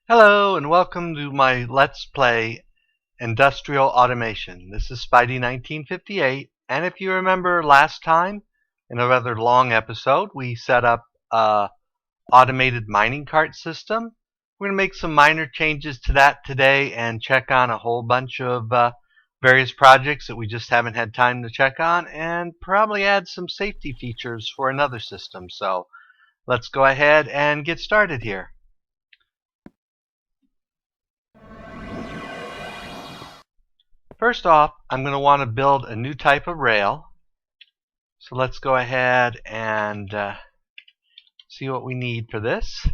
Hello and welcome to my Let's Play Industrial Automation. This is Spidey1958, and if you remember last time, in a rather long episode, we set up a automated mining cart system. We're going to make some minor changes to that today and check on a whole bunch of various projects that we just haven't had time to check on, and probably add some safety features for another system. So let's go ahead and get started here. First off, I'm going to want to build a new type of rail. So let's go ahead and see what we need for this.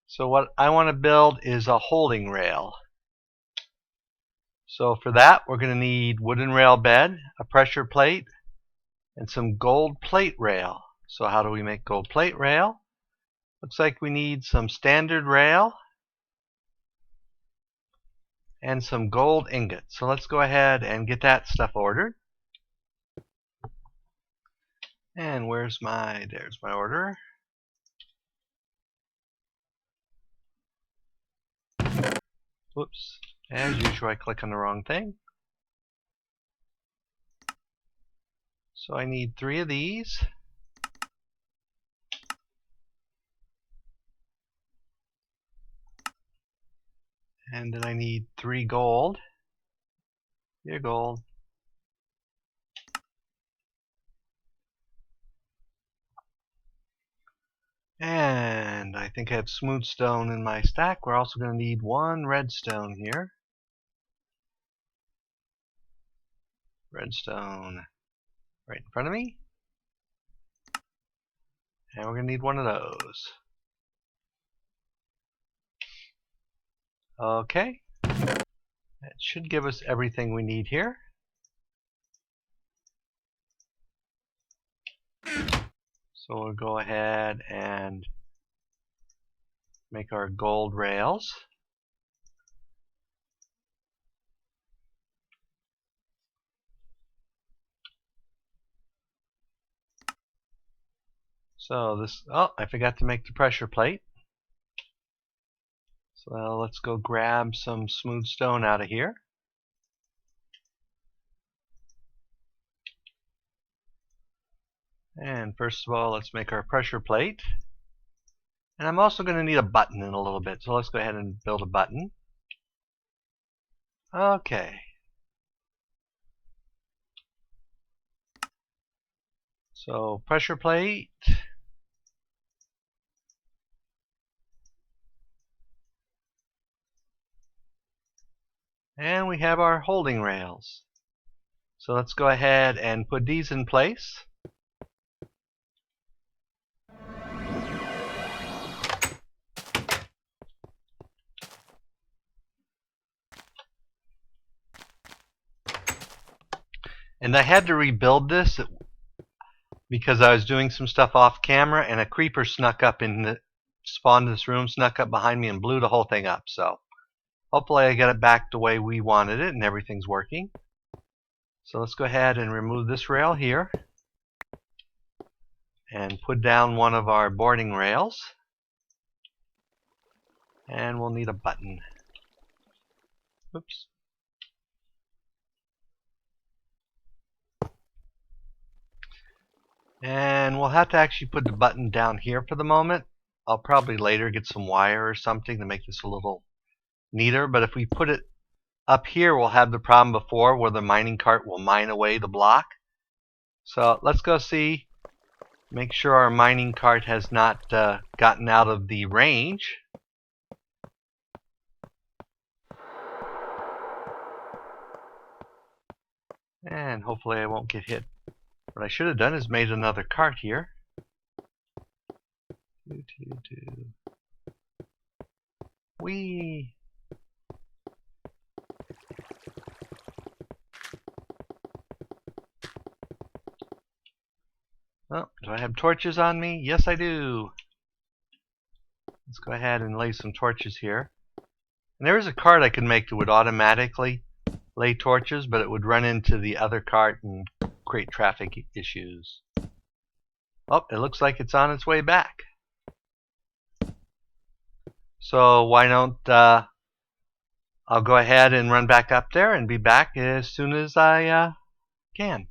So what I want to build is a holding rail. So for that, we're going to need wooden rail bed, a pressure plate, and some gold plate rail. So how do we make gold plate rail? Looks like we need some standard rail and some gold ingots. So let's go ahead and get that stuff ordered. And there's my order. Whoops. As usual, I click on the wrong thing. So I need 3 of these. And then I need 3 gold. Here, gold. And I think I have smooth stone in my stack. We're also going to need 1 redstone here. Redstone right in front of me. And we're going to need 1 of those. Okay. That should give us everything we need here. So we'll go ahead and make our gold rails. So this, I forgot to make the pressure plate. So let's go grab some smooth stone out of here. And first of all, let's make our pressure plate. And I'm also going to need a button in a little bit. So let's go ahead and build a button. Okay. So pressure plate. And we have our holding rails. So let's go ahead and put these in place. And I had to rebuild this because I was doing some stuff off camera and a creeper snuck up spawned in this room, snuck up behind me and blew the whole thing up. So hopefully I got it back the way we wanted it and everything's working. So let's go ahead and remove this rail here and put down one of our boarding rails. And we'll need a button. Oops. And we'll have to actually put the button down here for the moment. I'll probably later get some wire or something to make this a little neater. But if we put it up here, we'll have the problem before where the mining cart will mine away the block. So let's go see. Make sure our mining cart has not gotten out of the range. And hopefully I won't get hit. What I should have done is made another cart here. Whee! Oh, do I have torches on me? Yes, I do. Let's go ahead and lay some torches here. And there is a cart I could make that would automatically lay torches, but it would run into the other cart and create traffic issues. Oh, it looks like it's on its way back. So why don't I'll go ahead and run back up there and be back as soon as I can.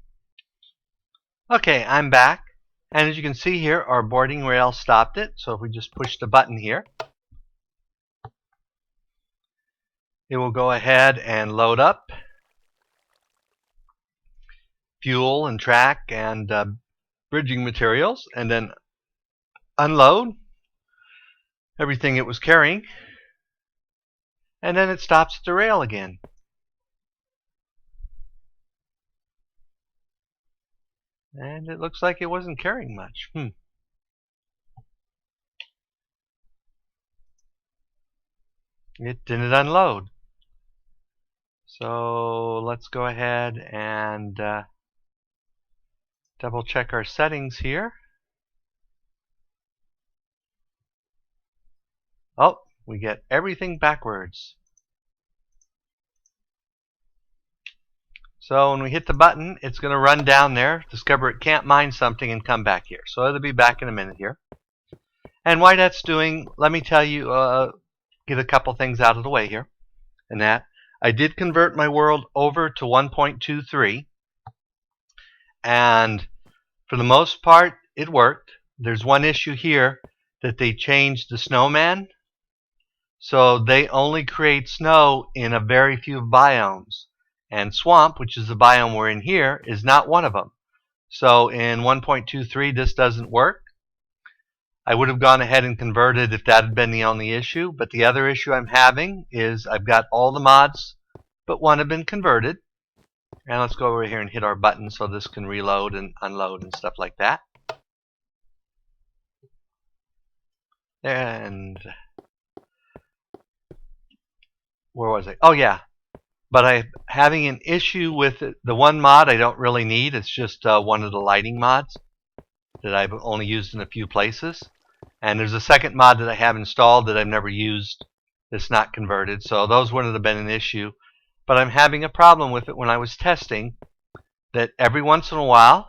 Okay, I'm back. And as you can see here, our boarding rail stopped it. So if we just push the button here, it will go ahead and load up fuel and track and bridging materials, and then unload everything it was carrying. And then it stops at the rail again. And it looks like it wasn't carrying much. It didn't unload. So let's go ahead and double check our settings here. Oh, we get everything backwards. So when we hit the button, it's going to run down there, discover it can't mine something, and come back here. So it'll be back in a minute here. And why that's doing, let me tell you, get a couple things out of the way here. And that, I did convert my world over to 1.23. And for the most part, it worked. There's one issue here that they changed the snowman. So they only create snow in a very few biomes. And swamp, which is the biome we're in here, is not one of them. So in 1.23, this doesn't work. I would have gone ahead and converted if that had been the only issue. But the other issue I'm having is I've got all the mods but one have been converted. And let's go over here and hit our button so this can reload and unload and stuff like that. And where was I? Oh yeah. But I'm having an issue with it. The one mod I don't really need. It's just one of the lighting mods that I've only used in a few places. And there's a second mod that I have installed that I've never used that's not converted. So those wouldn't have been an issue. But I'm having a problem with it when I was testing, that every once in a while,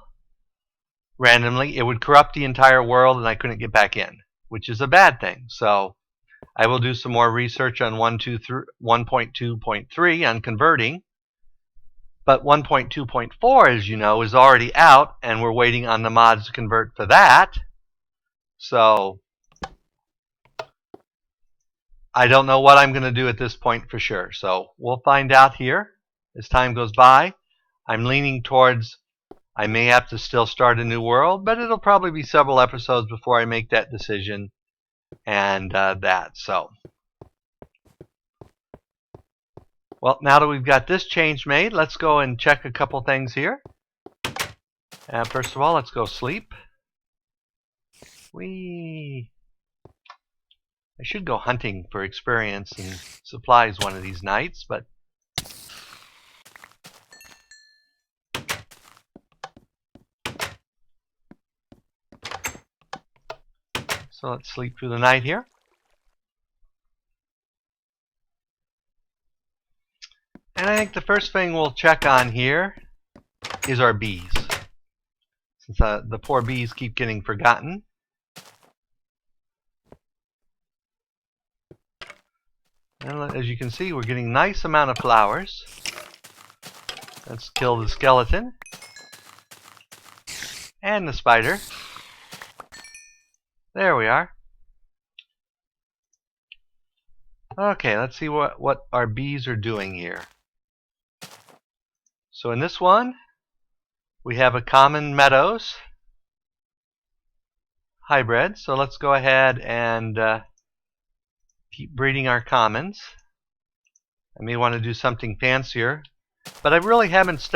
randomly, it would corrupt the entire world and I couldn't get back in, which is a bad thing. So I will do some more research on 1.2.3 on converting. But 1.2.4, as you know, is already out, and we're waiting on the mods to convert for that. So I don't know what I'm going to do at this point for sure. So we'll find out here as time goes by. I'm leaning towards I may have to still start a new world, but it'll probably be several episodes before I make that decision. And that. So, well, now that we've got this change made, let's go and check a couple things here. First of all, let's go sleep. I should go hunting for experience and supplies one of these nights, but so let's sleep through the night here. And I think the first thing we'll check on here is our bees. Since the poor bees keep getting forgotten. And as you can see, we're getting a nice amount of flowers. Let's kill the skeleton. And the spider. There we are. Okay, let's see what our bees are doing here. So in this one, we have a common meadows hybrid. So let's go ahead and keep breeding our commons. I may want to do something fancier, but I really haven't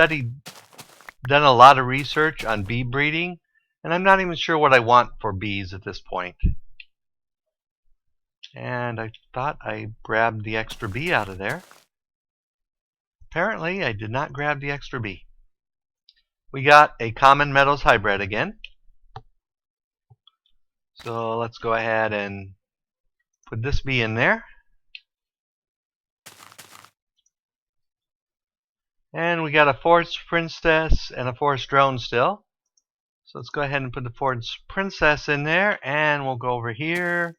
done a lot of research on bee breeding, and I'm not even sure what I want for bees at this point. And I thought I grabbed the extra bee out of there. Apparently, I did not grab the extra bee. We got a common meadows hybrid again. So let's go ahead and put this bee in there. And we got a forest princess and a forest drone still. So let's go ahead and put the forest princess in there, and we'll go over here,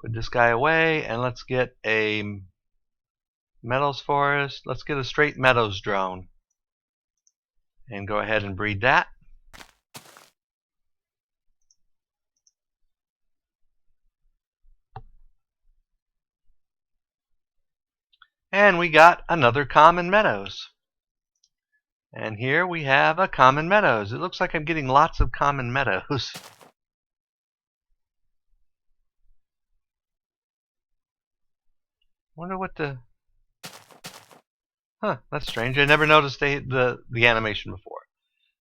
Put this guy away, and let's get a meadows forest. Let's get a straight meadows drone. And go ahead and breed that. And we got another common meadows. And here we have a common meadows. It looks like I'm getting lots of common meadows. Wonder what the... Huh, that's strange. I never noticed the animation before.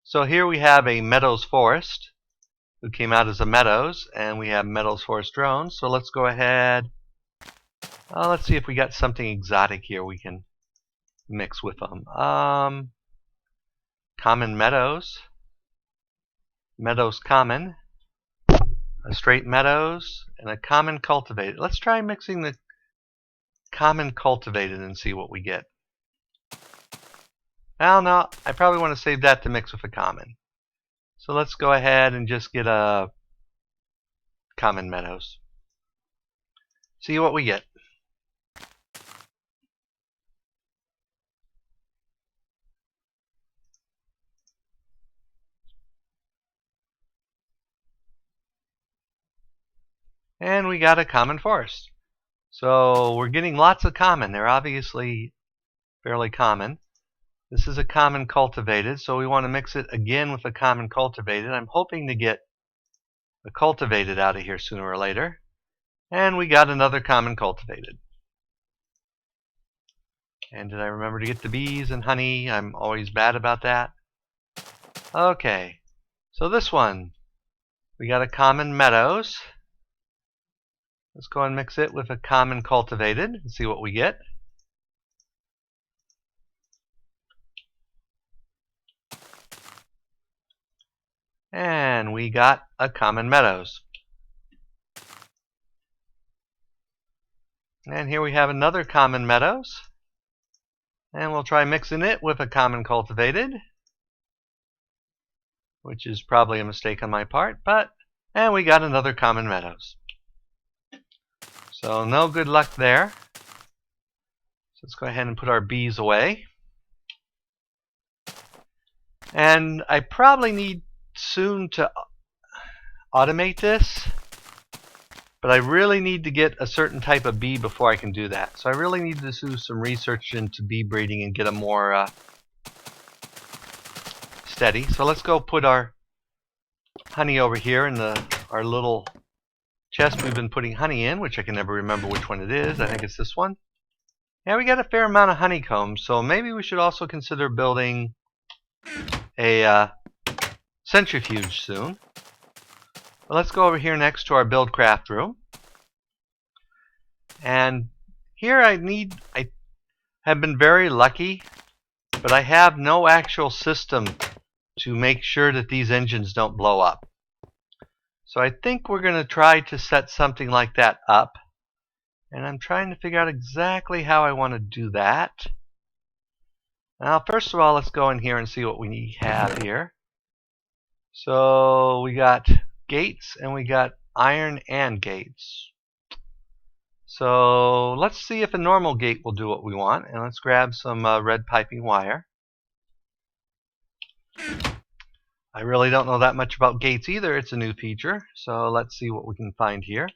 So here we have a meadows forest who came out as a meadows, and we have meadows forest drones. So let's go ahead. Let's see if we got something exotic here we can mix with them. Common meadows. Meadows common. A straight meadows, and a common cultivated. Let's try mixing the common cultivated and see what we get. Well, no, I probably want to save that to mix with a common. So let's go ahead and just get a common meadows. See what we get. And we got a common forest. So we're getting lots of common. They're obviously fairly common. This is a common cultivated, so we want to mix it again with a common cultivated. I'm hoping to get a cultivated out of here sooner or later. And we got another common cultivated. And did I remember to get the bees and honey? I'm always bad about that. Okay, so this one, we got a common meadows. Let's go and mix it with a common cultivated and see what we get. And we got a common meadows. And here we have another common meadows. And we'll try mixing it with a common cultivated, which is probably a mistake on my part, and we got another common meadows. So no good luck there. So let's go ahead and put our bees away. And I probably need soon to automate this, but I really need to get a certain type of bee before I can do that. So I really need to do some research into bee breeding and get them more steady. So let's go put our honey over here in our little chest we've been putting honey in, which I can never remember which one it is. I think it's this one. Yeah, we got a fair amount of honeycomb, so maybe we should also consider building a centrifuge soon. But let's go over here next to our Buildcraft room. And here I have been very lucky, but I have no actual system to make sure that these engines don't blow up. So I think we're going to try to set something like that up. And I'm trying to figure out exactly how I want to do that. Now, first of all, let's go in here and see what we have here. So we got gates and we got iron and gates. So let's see if a normal gate will do what we want. And let's grab some red piping wire. I really don't know that much about gates either. It's a new feature. So let's see what we can find here.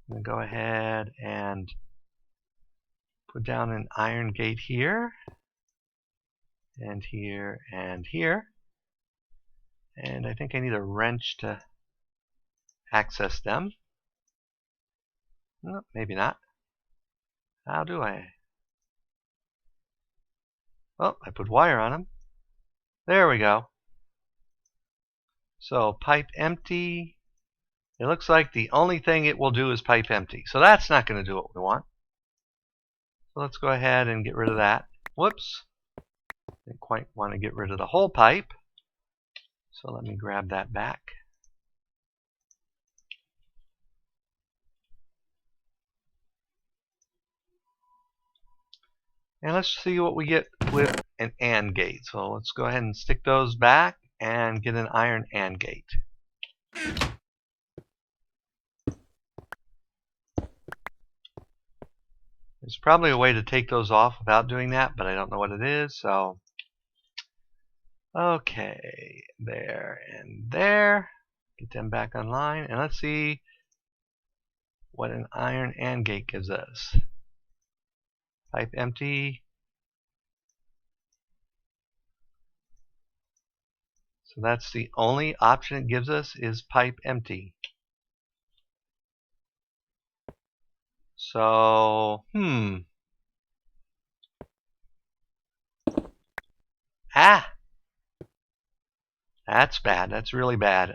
I'm going to go ahead and put down an iron gate here, and here, and here. And I think I need a wrench to access them. No, maybe not. How do I? Oh, I put wire on them. There we go. So pipe empty. It looks like the only thing it will do is pipe empty. So that's not going to do what we want. So let's go ahead and get rid of that. Whoops. Didn't quite want to get rid of the whole pipe. So let me grab that back. And let's see what we get with an AND gate. So let's go ahead and stick those back and get an iron AND gate. There's probably a way to take those off without doing that, but I don't know what it is. So, okay, there and there. Get them back online, and let's see what an iron AND gate gives us. Pipe empty. So that's the only option it gives us, is pipe empty. So, Ah! That's bad. That's really bad.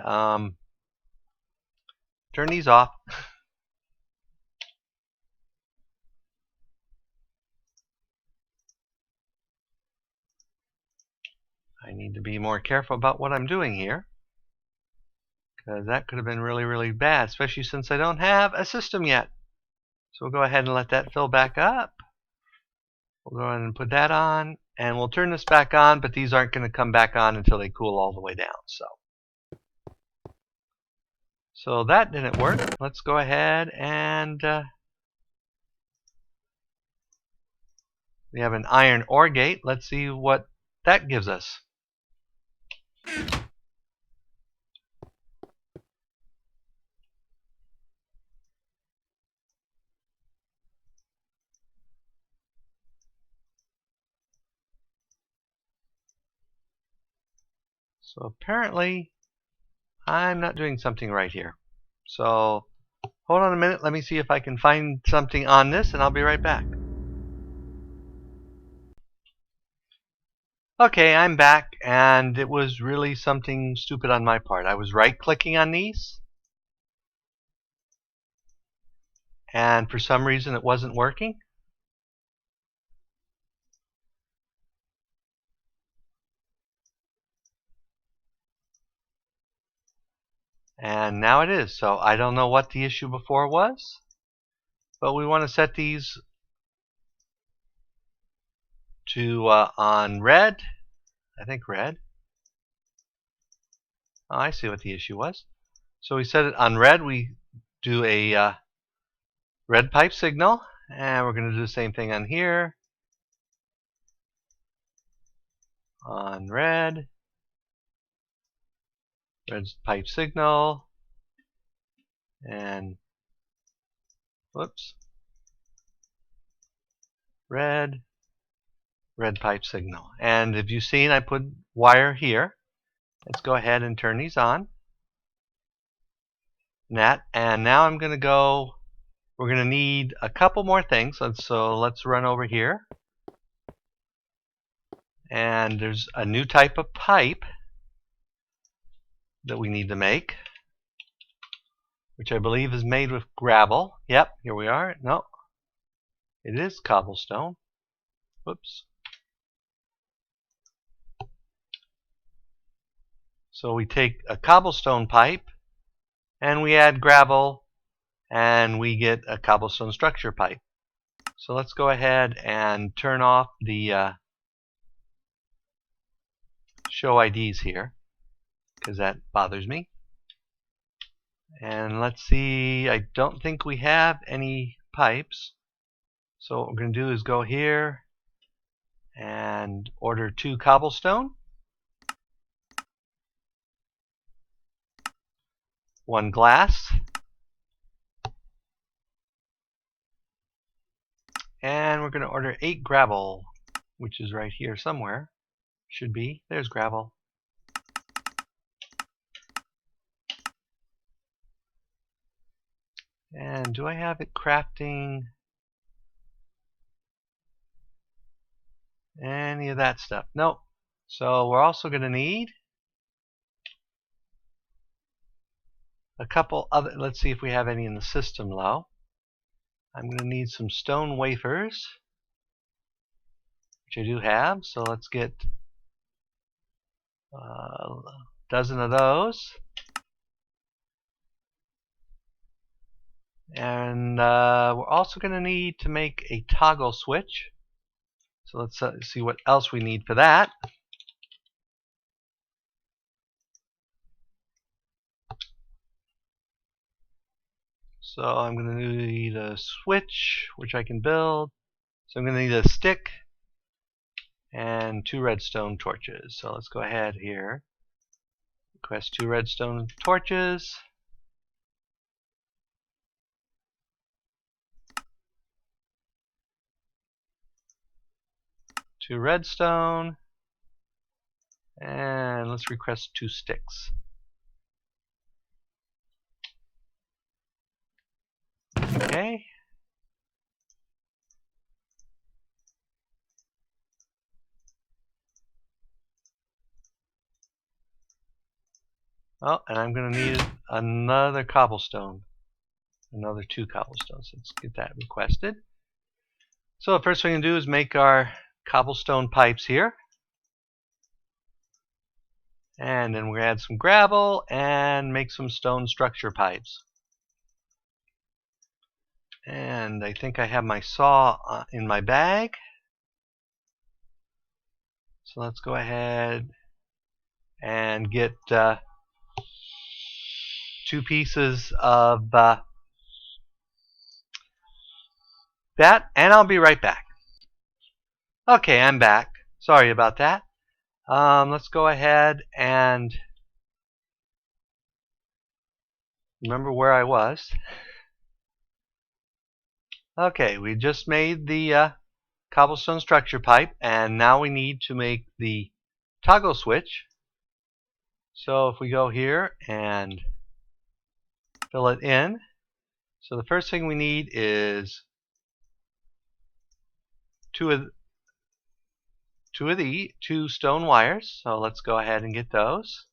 Turn these off. I need to be more careful about what I'm doing here, because that could have been really, really bad, especially since I don't have a system yet. So we'll go ahead and let that fill back up. We'll go ahead and put that on, and we'll turn this back on, but these aren't going to come back on until they cool all the way down. So that didn't work. Let's go ahead and we have an iron OR gate. Let's see what that gives us. So apparently I'm not doing something right here. So hold on a minute. Let me see if I can find something on this, and I'll be right back. Okay, I'm back, and it was really something stupid on my part. I was right-clicking on these, and for some reason it wasn't working. And now it is. So I don't know what the issue before was, but we want to set these to on red. I think red. Oh, I see what the issue was. So we set it on red. We do a red pipe signal, and we're going to do the same thing on here. On red pipe signal, and whoops, red pipe signal. And if you've seen, I put wire here. Let's go ahead and turn these on. And now I'm going to go, we're going to need a couple more things. So let's run over here. And there's a new type of pipe that we need to make, which I believe is made with gravel. Yep, here we are. No, it is cobblestone. Whoops. So we take a cobblestone pipe and we add gravel and we get a cobblestone structure pipe. So let's go ahead and turn off the show IDs here, because that bothers me. And let's see, I don't think we have any pipes. So what we're going to do is go here and order 2 cobblestone, 1 glass, and we're going to order 8 gravel, which is right here somewhere. Should be. There's gravel. And do I have it crafting any of that stuff? Nope. So we're also going to need a couple other, let's see if we have any in the system low. I'm going to need some stone wafers, which I do have. So let's get a dozen of those. And we're also going to need to make a toggle switch. So let's see what else we need for that. So I'm going to need a switch, which I can build. So I'm going to need a stick and 2 redstone torches. So let's go ahead here. Request 2 redstone torches. Two redstone. And let's request 2 sticks. Okay. Oh, and I'm going to need another cobblestone. Another 2 cobblestones. Let's get that requested. So the first thing we can do is make our cobblestone pipes here. And then we're going to add some gravel and make some stone structure pipes. And I think I have my saw in my bag. So let's go ahead and get 2 pieces of that, and I'll be right back. Okay, I'm back. Sorry about that. Let's go ahead and remember where I was. Okay, we just made the cobblestone structure pipe, and now we need to make the toggle switch. So if we go here and fill it in, so the first thing we need is two stone wires. So let's go ahead and get those.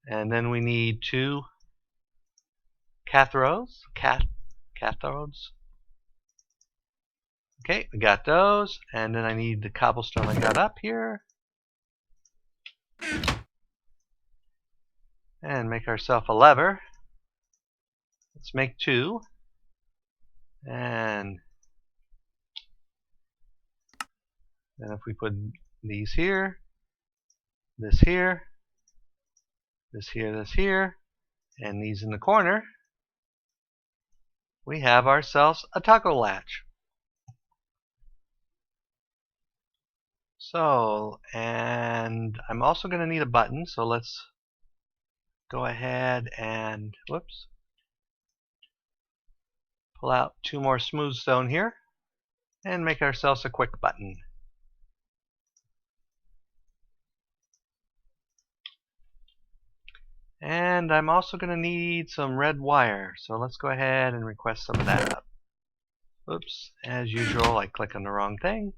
And then we need 2 cathodes. Okay, we got those. And then I need the cobblestone I got up here. And make ourselves a lever. Let's make 2. And then if we put these here, this here, this here, this here, and these in the corner, we have ourselves a toggle latch. So, and I'm also going to need a button, so let's go ahead and, whoops, pull out 2 more smooth stone here and make ourselves a quick button. And I'm also going to need some red wire, so let's go ahead and request some of that up. Oops, as usual, I click on the wrong thing.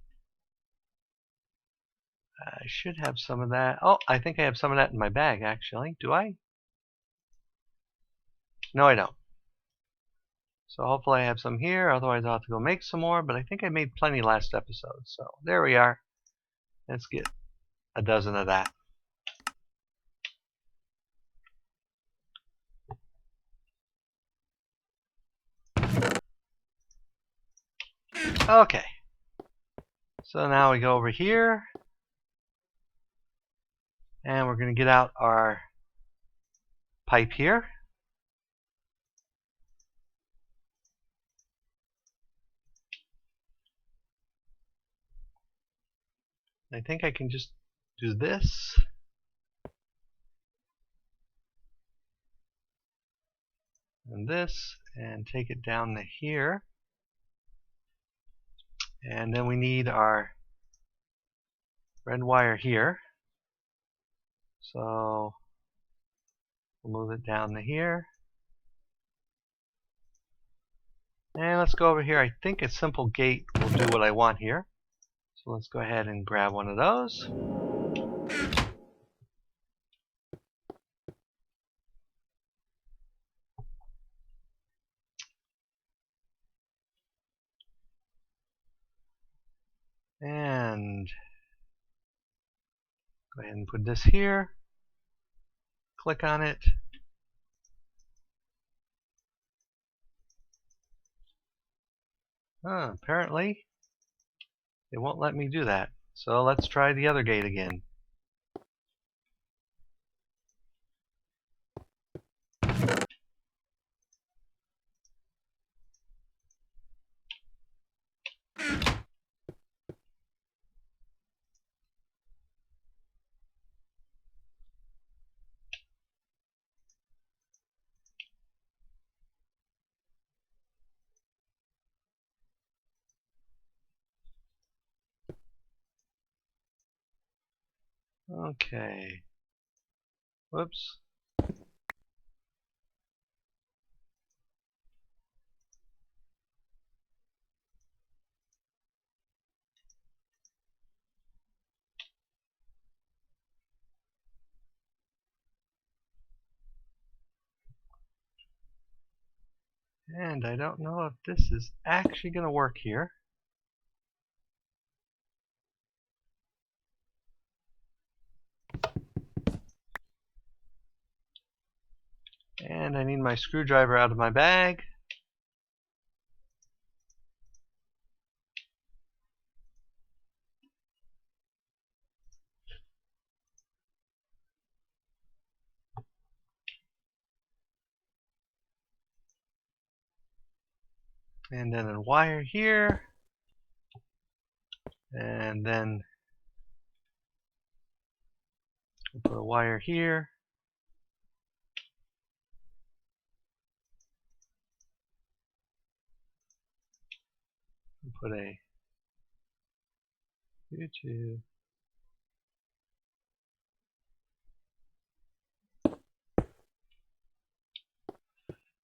I should have some of that. Oh, I think I have some of that in my bag, actually. Do I? No, I don't. So hopefully I have some here, otherwise I'll have to go make some more, but I think I made plenty last episode. So there we are. Let's get a dozen of that. Okay. So now we go over here, and we're going to get out our pipe here. I think I can just do this. And this, and take it down to here. And then we need our red wire here. So we'll move it down to here. And let's go over here. I think a simple gate will do what I want here. So let's go ahead and grab one of those. And go ahead and put this here. Click on it. Apparently it won't let me do that. So let's try the other gate again. Okay. Whoops. And I don't know if this is actually going to work here. And I need my screwdriver out of my bag. And then a wire here. And then we'll put a wire here. And put a YouTube.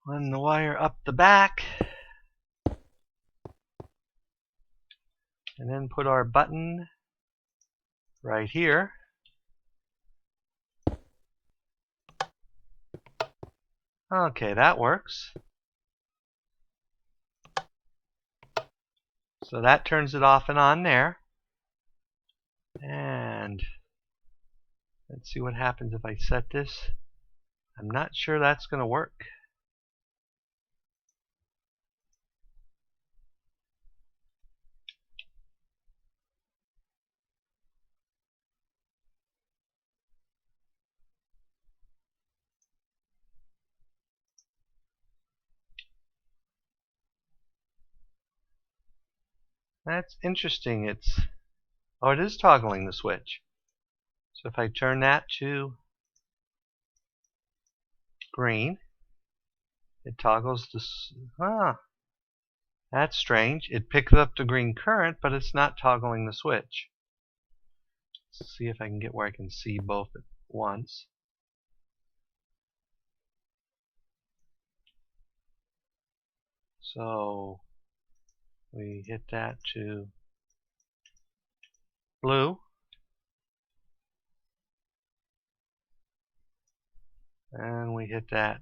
Run the wire up the back. And then put our button right here. Okay, that works. So that turns it off and on there. And let's see what happens if I set this. I'm not sure that's going to work. That's interesting. It is toggling the switch. So if I turn that to green, it toggles this. That's strange. It picks up the green current, but it's not toggling the switch. Let's see if I can get where I can see both at once. So we hit that to blue. And we hit that.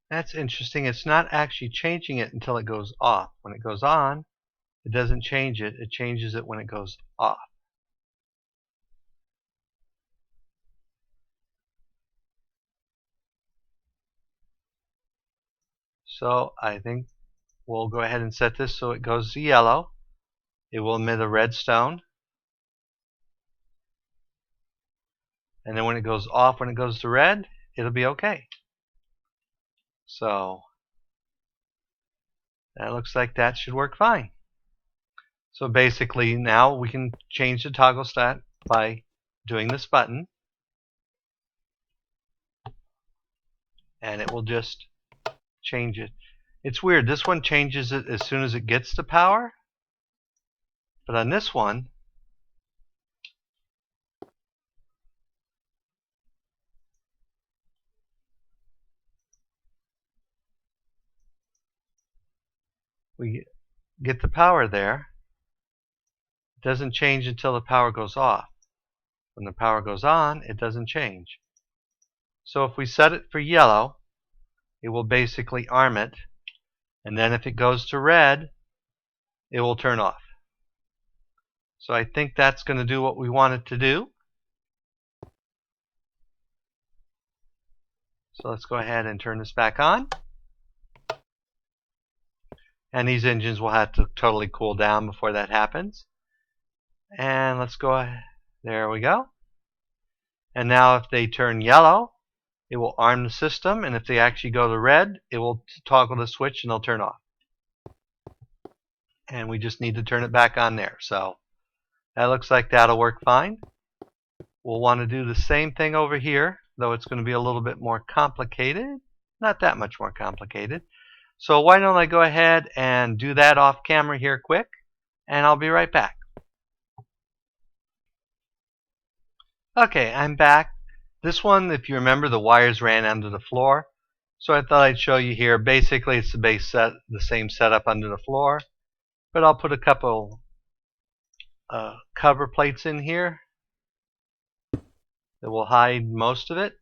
That's interesting. It's not actually changing it until it goes off. When it goes on, it doesn't change it. It changes it when it goes off. So I think we'll go ahead and set this so it goes to yellow. It will emit a redstone. And then when it goes off, when it goes to red, it'll be okay. So that looks like that should work fine. So basically now we can change the toggle stat by doing this button. And it will just change it. It's weird. This one changes it as soon as it gets to power. But on this one, we get the power there. It doesn't change until the power goes off. When the power goes on, it doesn't change. So if we set it for yellow, it will basically arm it. And then if it goes to red, it will turn off. So I think that's going to do what we want it to do. So let's go ahead and turn this back on. And these engines will have to totally cool down before that happens. And let's go ahead. There we go. And now if they turn yellow, it will arm the system, and if they actually go to red, it will toggle the switch and they'll turn off. And we just need to turn it back on there. So that looks like that'll work fine. We'll want to do the same thing over here, though it's going to be a little bit more complicated. Not that much more complicated. So why don't I go ahead and do that off camera here quick, and I'll be right back. Okay, I'm back. This one, if you remember, the wires ran under the floor. So I thought I'd show you here. Basically, it's the same setup under the floor. But I'll put a couple cover plates in here that will hide most of it.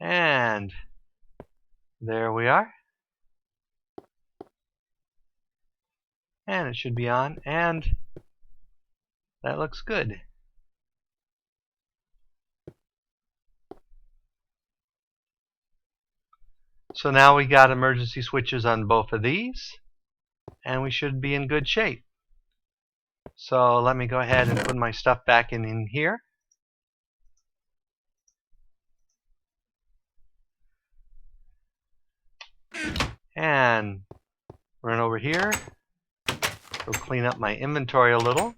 And there we are. And it should be on. And that looks good. So now we got emergency switches on both of these, and we should be in good shape. So let me go ahead and put my stuff back in here. And run over here. Go clean up my inventory a little.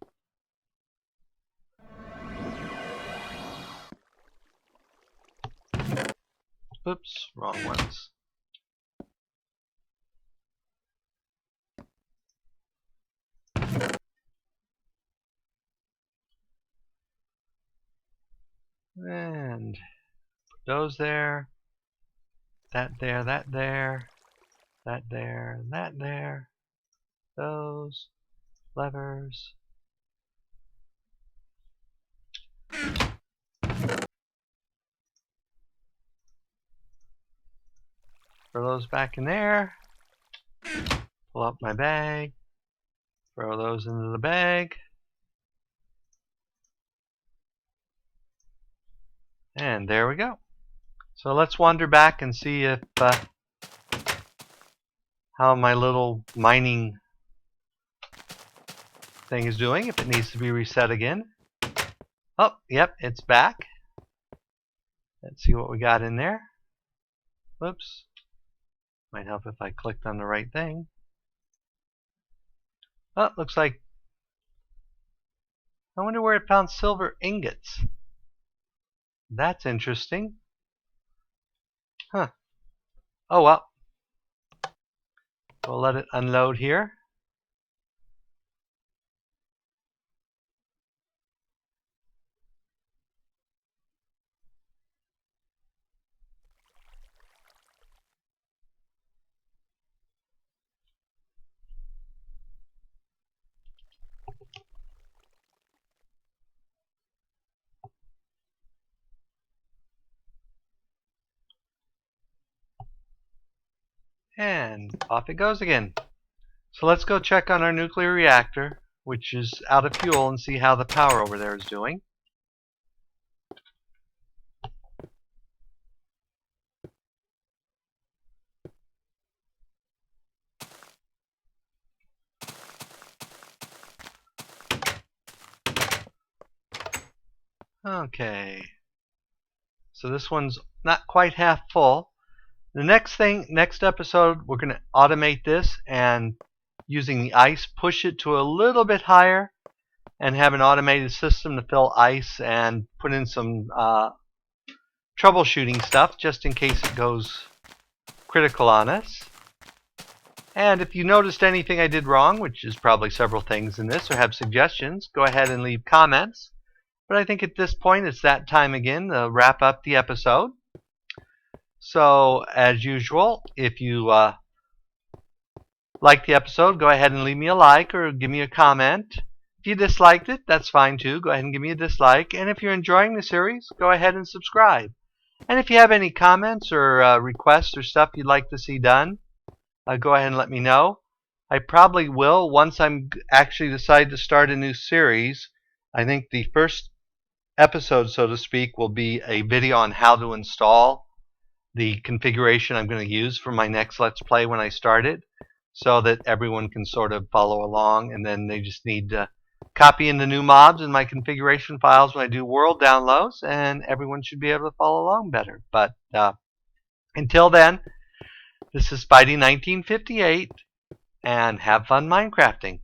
Oops, wrong ones. And put those there, that there, that there, that there, that there, those levers. Throw those back in there. Pull up my bag. Throw those into the bag. And there we go. So let's wander back and see if how my little mining thing is doing, if it needs to be reset again. Oh, yep, it's back. Let's see what we got in there. Whoops. Might help if I clicked on the right thing. Oh, looks like, I wonder where it found silver ingots. That's interesting. Huh. Oh well. We'll let it unload here. And off it goes again. So let's go check on our nuclear reactor, which is out of fuel, and see how the power over there is doing. Okay. So this one's not quite half full. The next episode, we're going to automate this and using the ice, push it to a little bit higher and have an automated system to fill ice and put in some troubleshooting stuff just in case it goes critical on us. And if you noticed anything I did wrong, which is probably several things in this, or have suggestions, go ahead and leave comments. But I think at this point it's that time again to wrap up the episode. So, as usual, if you like the episode, go ahead and leave me a like or give me a comment. If you disliked it, that's fine too. Go ahead and give me a dislike. And if you're enjoying the series, go ahead and subscribe. And if you have any comments or requests or stuff you'd like to see done, go ahead and let me know. I probably will once I'm actually decide to start a new series. I think the first episode, so to speak, will be a video on how to install the configuration I'm going to use for my next Let's Play when I start it, so that everyone can sort of follow along, and then they just need to copy in the new mobs in my configuration files when I do world downloads, and everyone should be able to follow along better. But until then, this is Spidey 1958, and have fun Minecrafting.